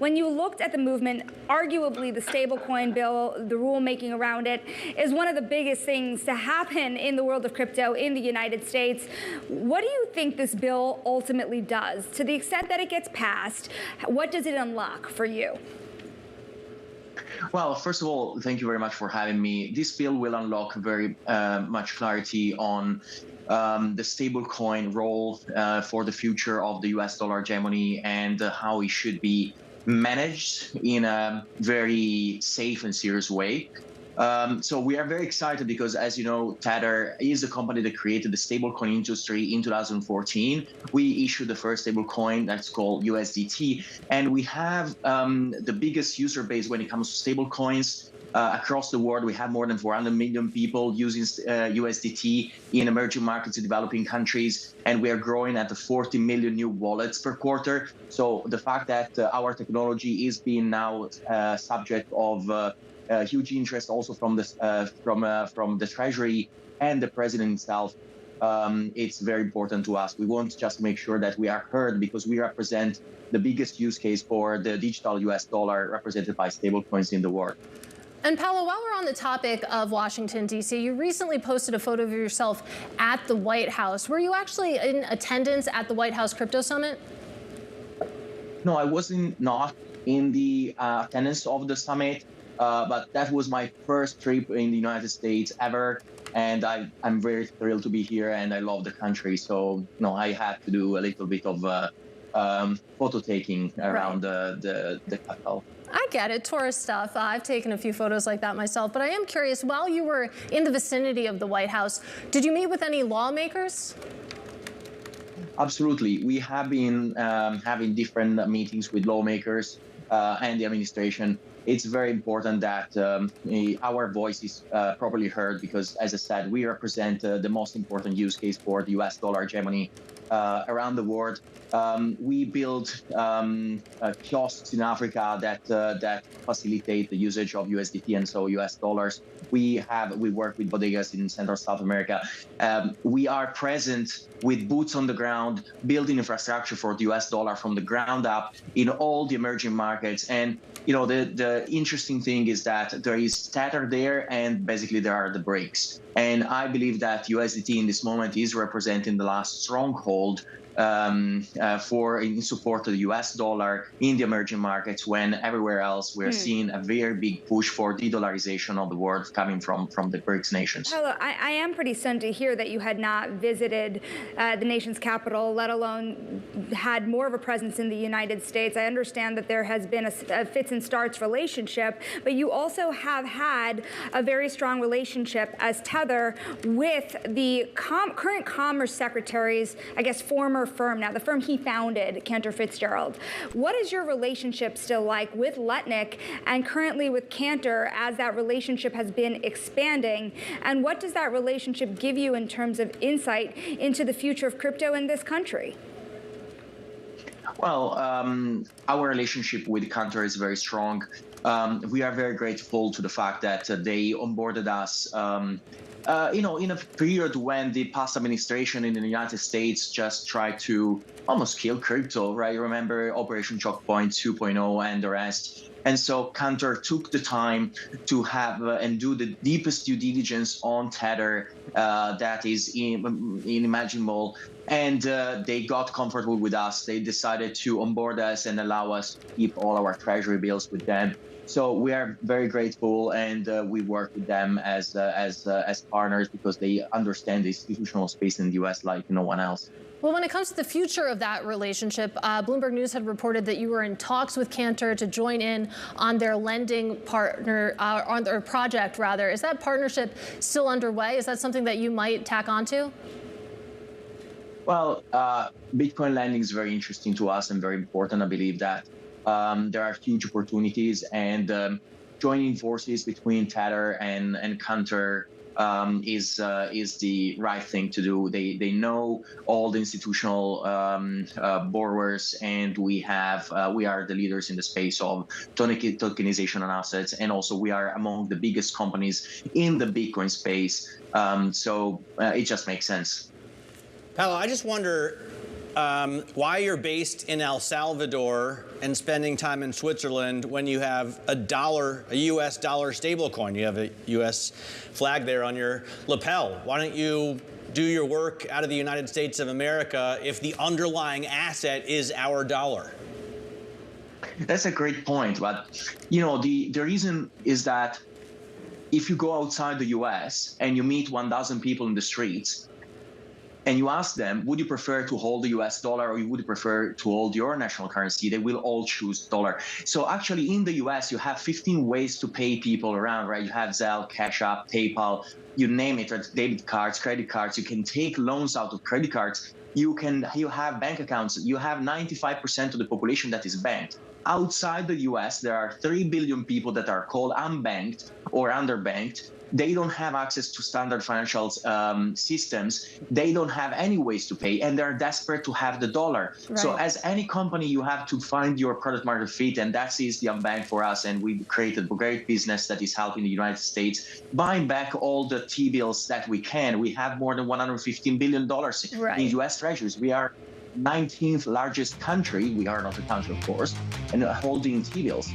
When you looked at the movement, arguably the stablecoin bill, the rulemaking around it, is one of the biggest things to happen in the world of crypto in the United States. What do you think this bill ultimately does? To the extent that it gets passed, what does it unlock for you? Well, first of all, thank you very much for having me. This bill will unlock very much clarity on the stablecoin role for the future of the US dollar hegemony and how it should be managed in a very safe and serious way. So we are very excited because, as you know, Tether is the company that created the stablecoin industry in 2014. We issued the first stablecoin that's called USDT, and we have the biggest user base when it comes to stablecoins. Across the world, we have more than 400 million people using USDT in emerging markets in developing countries, and we are growing at 40 million new wallets per quarter. So the fact that our technology is being now subject of huge interest also from the Treasury and the President himself, it's very important to us. We want to just make sure that we are heard because we represent the biggest use case for the digital US dollar represented by stablecoins in the world. And Paolo, while we're on the topic of Washington, D.C., you recently posted a photo of yourself at the White House. Were you actually in attendance at the White House Crypto Summit? No, I wasn't not in the attendance of the summit, but that was my first trip in the United States ever. And I'm very thrilled to be here, and I love the country. So, no, I had to do a little bit of photo taking around the Capitol. I get it, tourist stuff. I've taken a few photos like that myself, but I am curious, while you were in the vicinity of the White House, did you meet with any lawmakers? Absolutely. We have been having different meetings with lawmakers and the administration. It's very important that our voice is properly heard because, as I said, we represent the most important use case for the US dollar hegemony around the world. We build kiosks in Africa that facilitate the usage of USDT and so US dollars. We work with bodegas in Central South America. We are present with boots on the ground, building infrastructure for the US dollar from the ground up in all the emerging markets. And you know, the interesting thing is that there is Tether there, and basically there are the breaks. And I believe that USDT in this moment is representing the last stronghold in support of the US dollar in the emerging markets, when everywhere else we're seeing a very big push for de-dollarization of the world coming from the BRICS nations. Paolo, I am pretty stunned to hear that you had not visited the nation's capital, let alone had more of a presence in the United States. I understand that there has been a fits and starts relationship, but you also have had a very strong relationship as Tether with the current Commerce Secretary's, I guess, former firm now, the firm he founded, Cantor Fitzgerald. What is your relationship still like with Lutnick and currently with Cantor as that relationship has been expanding? And what does that relationship give you in terms of insight into the future of crypto in this country? Well, our relationship with Cantor is very strong. We are very grateful to the fact that they onboarded us in a period when the past administration in the United States just tried to almost kill crypto, right? You remember Operation Choke Point 2.0 and the rest. And so Cantor took the time to have and do the deepest due diligence on Tether that is unimaginable. And they got comfortable with us. They decided to onboard us and allow us to keep all our treasury bills with them. So we are very grateful, and we work with them as partners because they understand the institutional space in the U.S. like no one else. Well, when it comes to the future of that relationship, Bloomberg News had reported that you were in talks with Cantor to join in on their lending partner, on their project, rather. Is that partnership still underway? Is that something that you might tack onto? Well, Bitcoin lending is very interesting to us and very important. I believe that there are huge opportunities, and joining forces between Tether and Cantor is the right thing to do. They know all the institutional borrowers, and we are the leaders in the space of tokenization on assets, and also we are among the biggest companies in the Bitcoin space. So it just makes sense. Paolo, I just wonder, why you're based in El Salvador and spending time in Switzerland when you have a U.S. dollar stablecoin. You have a U.S. flag there on your lapel. Why don't you do your work out of the United States of America if the underlying asset is our dollar? That's a great point. But, the reason is that if you go outside the U.S. and you meet 1,000 people in the streets, and you ask them, would you prefer to hold the US dollar or would you prefer to hold your national currency? They will all choose dollar. So actually in the US, you have 15 ways to pay people around, right? You have Zelle, Cash App, PayPal, you name it, right? Debit cards, credit cards. You can take loans out of credit cards. You have bank accounts. You have 95% of the population that is banked. Outside the US, there are 3 billion people that are called unbanked or underbanked. They don't have access to standard financial systems. They don't have any ways to pay, and they're desperate to have the dollar. Right. So as any company, you have to find your product market fit, and that is the unbanked for us. And we created a great business that is helping the United States buying back all the T-bills that we can. We have more than $115 billion in U.S. treasuries. We are 19th largest country. We are not a country, of course, and holding T-bills.